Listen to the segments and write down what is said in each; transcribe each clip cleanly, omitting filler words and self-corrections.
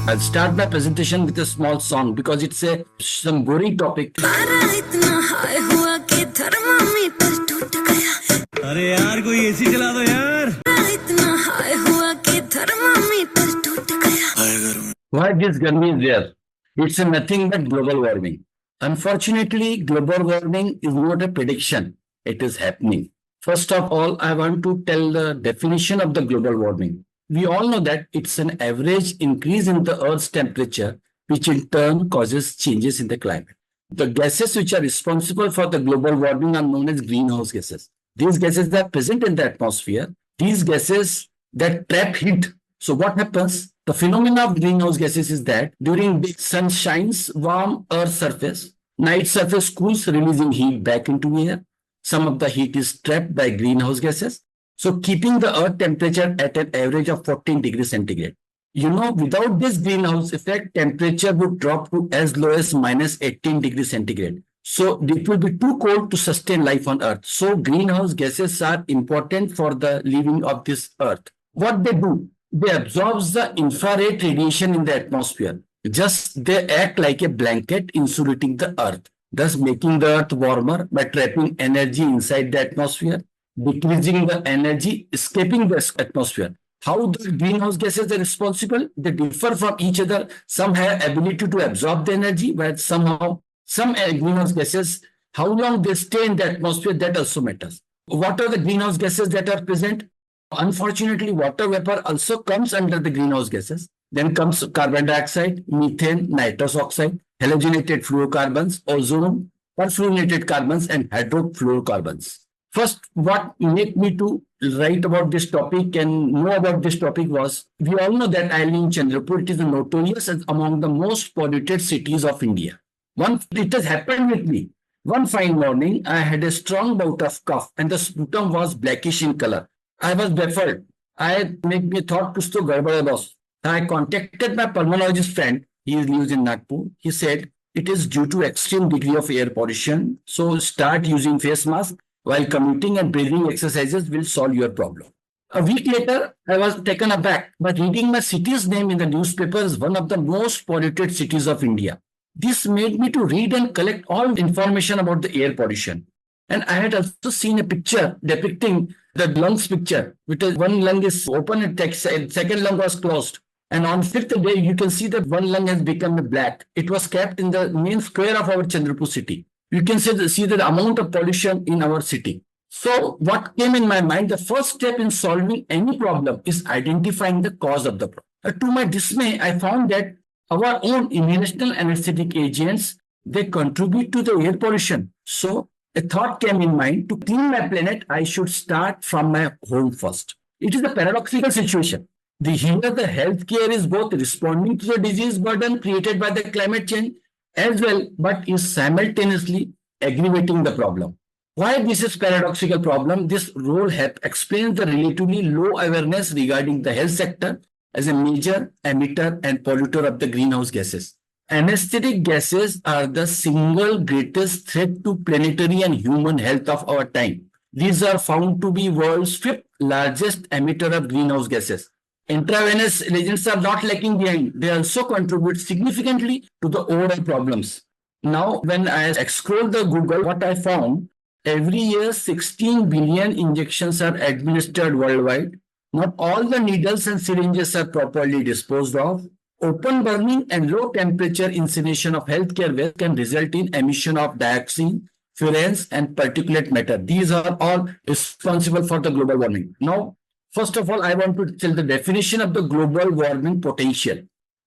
I'll start my presentation with a small song because it's some boring topic. अरे यार कोई AC चला दो यार। Why this garmi is there? It's nothing but global warming. Unfortunately, global warming is not a prediction. It is happening. First of all, I want to tell the definition of the global warming. We all know that it's an average increase in the Earth's temperature, which in turn causes changes in the climate. The gases which are responsible for the global warming are known as greenhouse gases. These gases are present in the atmosphere. These gases that trap heat. So what happens? The phenomenon of greenhouse gases is that during the sun shines warm Earth's surface, night surface cools, releasing heat back into air. Some of the heat is trapped by greenhouse gases, so keeping the Earth temperature at an average of 14 degrees centigrade. You know, without this greenhouse effect, temperature would drop to as low as minus 18 degrees centigrade. So it will be too cold to sustain life on Earth. So greenhouse gases are important for the living of this Earth. What they do? They absorb the infrared radiation in the atmosphere. Just they act like a blanket insulating the Earth, thus making the Earth warmer by trapping energy inside the atmosphere, decreasing the energy escaping the atmosphere. How the greenhouse gases are responsible? They differ from each other. Some have ability to absorb the energy, but somehow some greenhouse gases, how long they stay in the atmosphere, that also matters. What are the greenhouse gases that are present? Unfortunately, water vapor also comes under the greenhouse gases. Then comes carbon dioxide, methane, nitrous oxide, halogenated fluorocarbons, ozone, perfluorinated carbons, and hydrofluorocarbons. First, what made me to write about this topic and know about this topic was, we all know that island in Chandrapur, it is notorious as among the most polluted cities of India. It has happened with me. One fine morning, I had a strong bout of cough and the sputum was blackish in color. I was baffled. I thought kuch to gadbad hai boss. I contacted my pulmonologist friend. He lives in Nagpur. He said it is due to extreme degree of air pollution. So start using face mask while commuting, and breathing exercises will solve your problem. A week later, I was taken aback by reading my city's name in the newspaper as one of the most polluted cities of India. This made me to read and collect all information about the air pollution. And I had also seen a picture depicting the lungs picture, which is one lung is open and second lung was closed. And on fifth day, you can see that one lung has become black. It was kept in the main square of our Chandrapur city. You can see the amount of pollution in our city. So what came in my mind, the first step in solving any problem is identifying the cause of the problem. To my dismay, I found that our own inhalational anesthetic agents, they contribute to the air pollution. So a thought came in mind, to clean my planet, I should start from my home first. It is a paradoxical situation. Here the healthcare is both responding to the disease burden created by the climate change as well, but is simultaneously aggravating the problem. Why this is paradoxical problem? This role explains the relatively low awareness regarding the health sector as a major emitter and polluter of the greenhouse gases. Anesthetic gases are the single greatest threat to planetary and human health of our time. These are found to be world's fifth largest emitter of greenhouse gases. Intravenous agents are not lagging behind. They also contribute significantly to the overall problems. Now, when I scrolled the Google, what I found, every year 16 billion injections are administered worldwide. Not all the needles and syringes are properly disposed of. Open burning and low temperature incineration of healthcare waste can result in emission of dioxin, furans, and particulate matter. These are all responsible for the global warming. Now, first of all, I want to tell the definition of the global warming potential.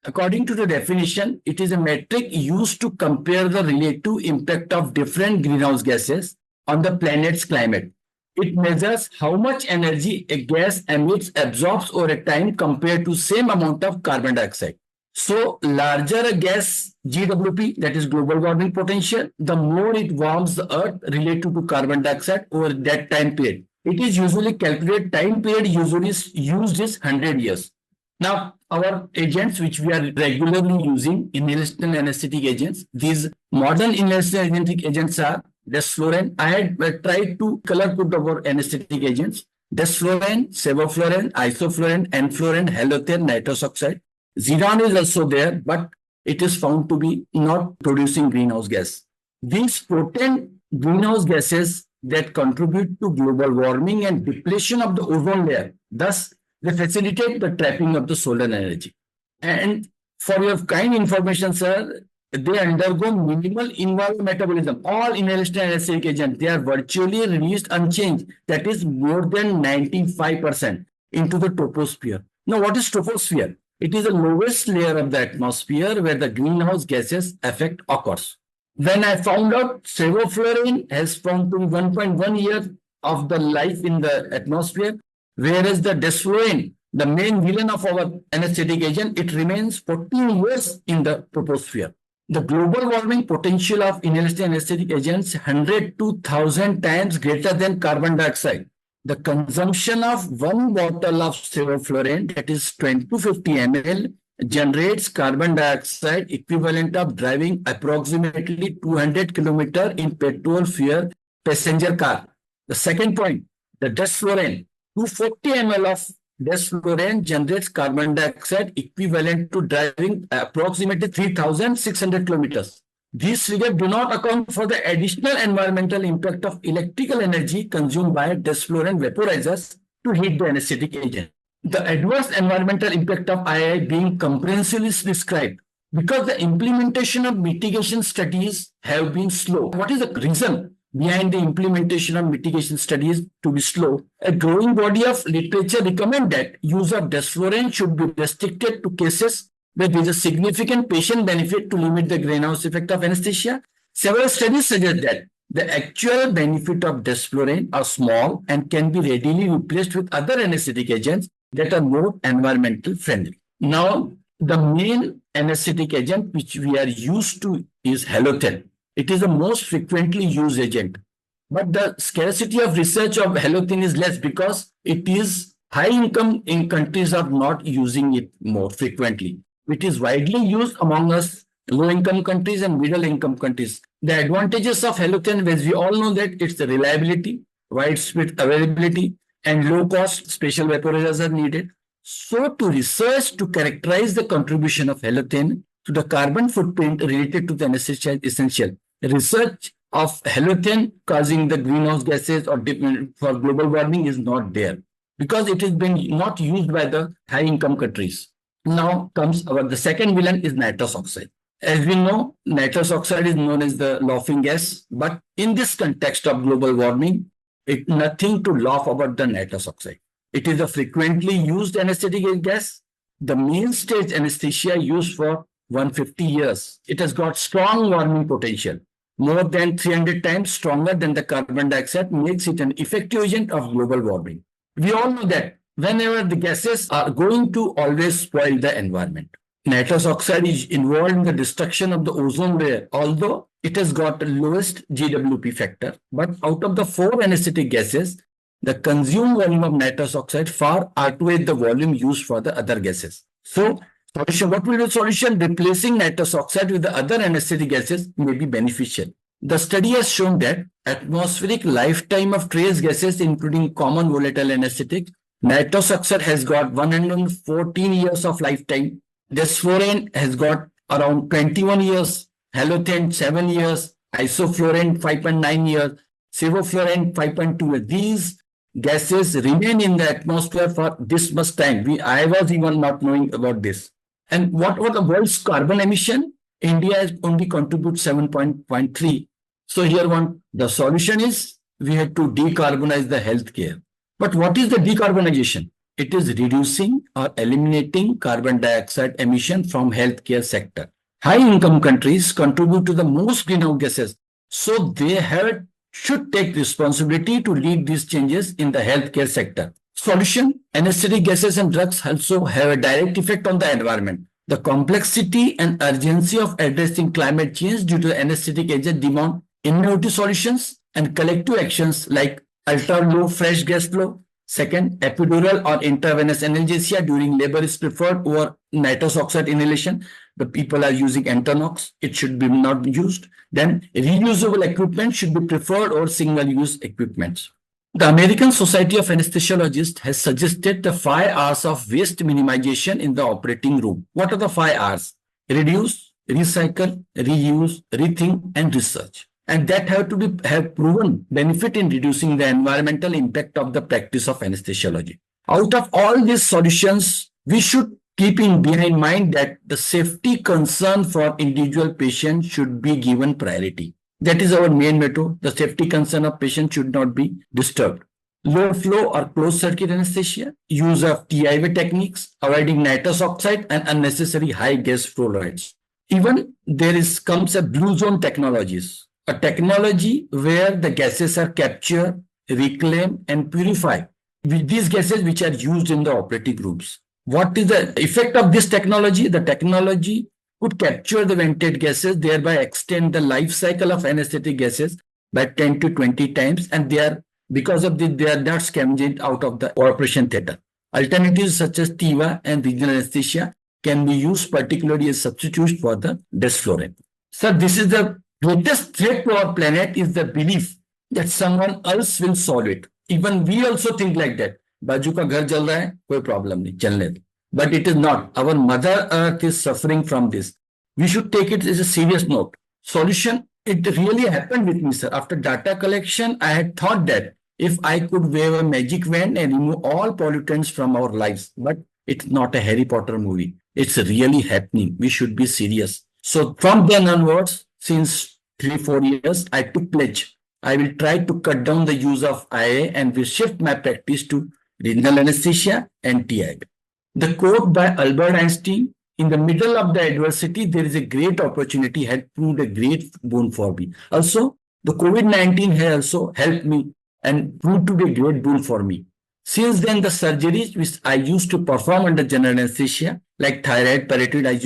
According to the definition, it is a metric used to compare the relative impact of different greenhouse gases on the planet's climate. It measures how much energy a gas absorbs over a time compared to same amount of carbon dioxide. So larger a gas GWP, that is global warming potential, the more it warms the earth relative to carbon dioxide over that time period. It is usually calculated, time period usually used is 100 years. Now, our agents, which we are regularly using, inhalational anesthetic agents, these modern inhalational anesthetic agents are desflurane. I had tried to color code our anesthetic agents. Desflurane, sevoflurane, isoflurane, enflurane, halothane, nitrous oxide. Xenon is also there, but it is found to be not producing greenhouse gas. These potent greenhouse gases that contribute to global warming and depletion of the ozone layer. Thus, they facilitate the trapping of the solar energy. And for your kind information, sir, they undergo minimal involved metabolism. All inhalation and anesthetic agents, they are virtually released unchanged. That is more than 95% into the troposphere. Now, what is troposphere? It is the lowest layer of the atmosphere where the greenhouse gases effect occurs. When I found out sevoflurane has found to be 1.1 years of the life in the atmosphere, whereas the desflurane, the main villain of our anesthetic agent, it remains 14 years in the troposphere. The global warming potential of inhalation anesthetic agents 100 to 1,000 times greater than carbon dioxide. The consumption of one bottle of sevoflurane, that is 20 to 50 ml, generates carbon dioxide equivalent of driving approximately 200 kilometers in petrol fuel passenger car. The second point, the desflurane, 240 ml of desflurane generates carbon dioxide equivalent to driving approximately 3,600 kilometers. These figures do not account for the additional environmental impact of electrical energy consumed by desflurane vaporizers to heat the anesthetic agent. The adverse environmental impact of II being comprehensively described because the implementation of mitigation studies have been slow. What is the reason behind the implementation of mitigation studies to be slow? A growing body of literature recommend that use of desflurane should be restricted to cases where there is a significant patient benefit to limit the greenhouse effect of anesthesia. Several studies suggest that the actual benefit of desflurane are small and can be readily replaced with other anesthetic agents that are more environmental friendly. Now, the main anesthetic agent which we are used to is halothane. It is the most frequently used agent. But the scarcity of research of halothane is less because it is high income in countries are not using it more frequently. It is widely used among us low income countries and middle income countries. The advantages of halothane, as we all know, that it's the reliability, widespread availability, and low cost special vaporizers are needed. So to research to characterize the contribution of halothane to the carbon footprint related to the anesthesia is essential. Research of halothane causing the greenhouse gases or for global warming is not there because it has been not used by the high income countries. Now comes the second villain is nitrous oxide. As we know, nitrous oxide is known as the laughing gas, but in this context of global warming, it's nothing to laugh about the nitrous oxide. It is a frequently used anesthetic gas, the mainstay anesthesia used for 150 years. It has got strong warming potential, more than 300 times stronger than the carbon dioxide, makes it an effective agent of global warming. We all know that whenever the gases are going to always spoil the environment. Nitrous oxide is involved in the destruction of the ozone layer, although it has got the lowest GWP factor. But out of the 4 anesthetic gases, the consumed volume of nitrous oxide far outweighs the volume used for the other gases. So, solution, what will be the solution? Replacing nitrous oxide with the other anesthetic gases may be beneficial. The study has shown that atmospheric lifetime of trace gases, including common volatile anesthetics, nitrous oxide has got 114 years of lifetime. Desflurane has got around 21 years, halothane 7 years, isoflurane 5.9 years, sevoflurane 5.2 years. These gases remain in the atmosphere for this much time. I was even not knowing about this. And what was the world's carbon emission? India has only contributed 7.3. So here the solution is we have to decarbonize the healthcare. But what is the decarbonization? It is reducing or eliminating carbon dioxide emission from healthcare sector. High-income countries contribute to the most greenhouse gases, so they should take responsibility to lead these changes in the healthcare sector. Solution: anesthetic gases and drugs also have a direct effect on the environment. The complexity and urgency of addressing climate change due to the anesthetic agent demand innovative solutions and collective actions like ultra-low fresh gas flow. Second, epidural or intravenous analgesia during labor is preferred over nitrous oxide inhalation. The people are using Entonox. It should be not used. Then reusable equipment should be preferred over single-use equipment. The American Society of Anesthesiologists has suggested the 5 R's of waste minimization in the operating room. What are the 5 R's? Reduce, recycle, reuse, rethink, and research. And that have proven benefit in reducing the environmental impact of the practice of anesthesiology. Out of all these solutions, we should keep in behind mind that the safety concern for individual patients should be given priority. That is our main motto. The safety concern of patient should not be disturbed. Low flow or closed circuit anesthesia, use of TIV techniques, avoiding nitrous oxide and unnecessary high gas flow rates. Even comes a blue zone technologies, a technology where the gases are captured, reclaimed, and purified. With these gases which are used in the operating rooms. What is the effect of this technology? The technology could capture the vented gases, thereby extend the life cycle of anesthetic gases by 10 to 20 times, and because of this, they are not scavenged out of the operation theater. Alternatives such as TIVA and regional anesthesia can be used particularly as substitutes for the desflurane. So this is the greatest threat to our planet is the belief that someone else will solve it. Even we also think like that. बाजू का घर जल रहा है, कोई problem नहीं, चलने दो. But it is not. Our Mother Earth is suffering from this. We should take it as a serious note. Solution, it really happened with me, sir. After data collection, I had thought that if I could wave a magic wand and remove all pollutants from our lives, but it's not a Harry Potter movie. It's really happening. We should be serious. So from then onwards, since 3-4 years, I took pledge. I will try to cut down the use of IA and will shift my practice to regional anesthesia and TIV. The quote by Albert Einstein, in the middle of the adversity, there is a great opportunity, had proved a great boon for me. Also, the COVID-19 has also helped me and proved to be a great boon for me. Since then, the surgeries which I used to perform under general anesthesia, like thyroid, parotid, I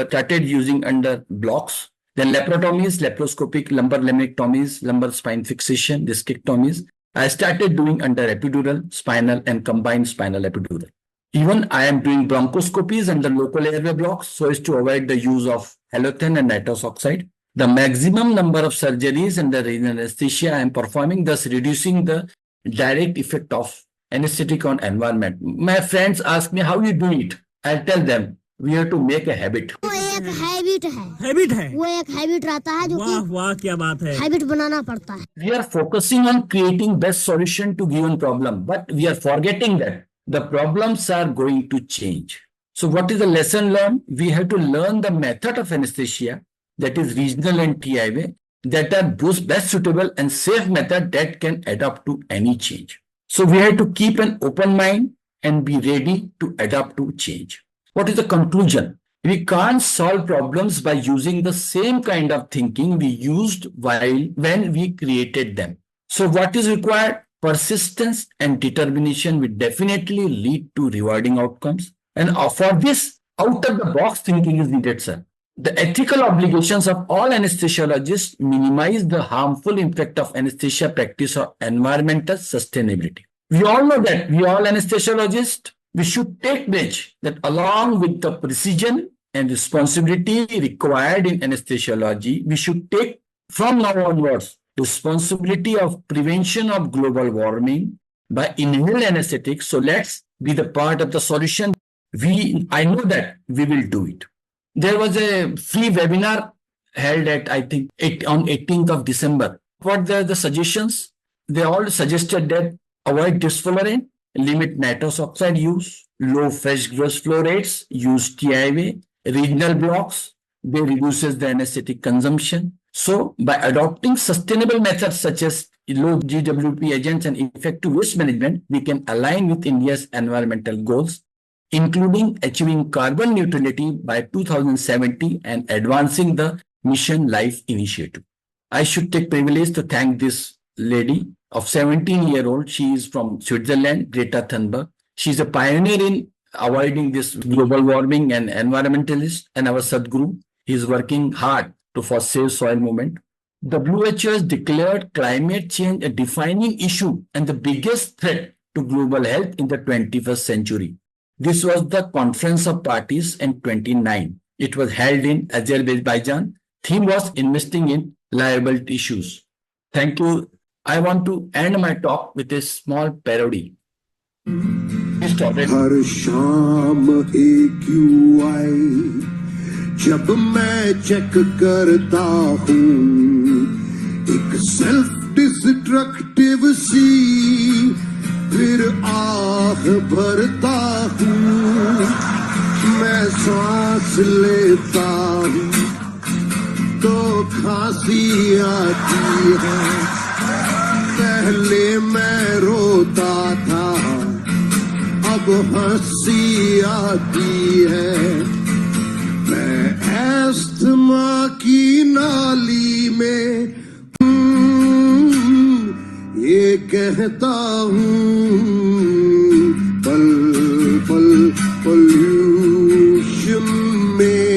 started using under blocks. Then laparotomies, laparoscopic lumbar laminectomies, lumbar spine fixation, discectomies, I started doing under epidural, spinal, and combined spinal epidural. Even I am doing bronchoscopies under local airway blocks so as to avoid the use of halothane and nitrous oxide. The maximum number of surgeries under regional anesthesia I am performing, thus reducing the direct effect of anesthetic on environment. My friends ask me how you do it. I'll tell them we have to make a habit. Habit है वो एक habit रहता है जो वाह वाह क्या बात है हैबिट बनाना पड़ता है. We are focusing on creating best solution to given problem, but we are forgetting that the problems are going to change. So what is the lesson learned? We have to learn the method of anesthesia, that is regional and TIV, that are those best suitable and safe method that can adapt to any change. So we have to keep an open mind and be ready to adapt to change. What is the conclusion? We can't solve problems by using the same kind of thinking we used when we created them. So what is required? Persistence and determination will definitely lead to rewarding outcomes. And for this, out-of-the-box thinking is needed, sir. The ethical obligations of all anesthesiologists minimize the harmful impact of anesthesia practice on environmental sustainability. We all know that, we all anesthesiologists, we should take pledge that along with the precision and responsibility required in anesthesiology, we should take from now onwards responsibility of prevention of global warming by inhaled anesthetics. So let's be the part of the solution. I know that we will do it. There was a free webinar held at, I think, on 18th of December. What were the suggestions? They all suggested that avoid desflurane, limit nitrous oxide use, low fresh gross flow rates, use TIV, regional blocks, they reduces the anesthetic consumption. So by adopting sustainable methods such as low GWP agents and effective waste management, we can align with India's environmental goals, including achieving carbon neutrality by 2070 and advancing the Mission Life initiative. I should take privilege to thank this lady of 17-year-old. She is from Switzerland, Greta Thunberg. She is a pioneer in avoiding this global warming and environmentalist, and our Sadhguru. He is working hard for Save Soil movement. The WHO has declared climate change a defining issue and the biggest threat to global health in the 21st century. This was the Conference of Parties in 2009. It was held in Azerbaijan. Theme was investing in liability issues. Thank you. I want to end my talk with a small parody. He started. हर शाम AQI जब मैं check करता हूँ, एक self destructive सी फिर आह भरता हूँ। मैं सांस लेता हूँ तो खांसी आती है, पहले मैं रोता था अब हंसी आती है। मैं एस्थमा की नाली में ये कहता हूँ, पल पल पोल्यूशन में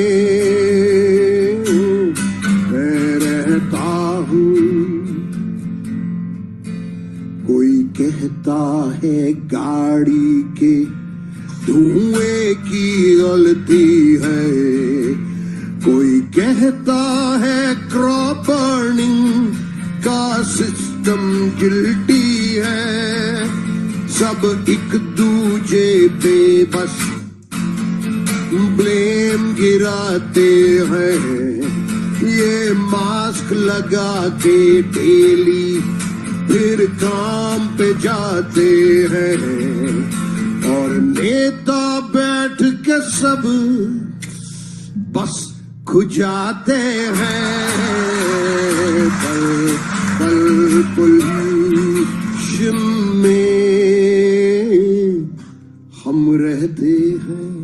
मैं रहता हूँ। कोई कहता है गाड़ी के धुएं की गलती है, कोई कहता है क्रॉप बर्निंग का सिस्टम गिल्टी है। सब एक दूजे पे बस ब्लेम गिराते हैं, ये मास्क लगा के डेली फिर काम पे जाते हैं, और नेता बैठ के सब बस खुजाते हैं। पल पल पोल्यूशन में हम रहते हैं।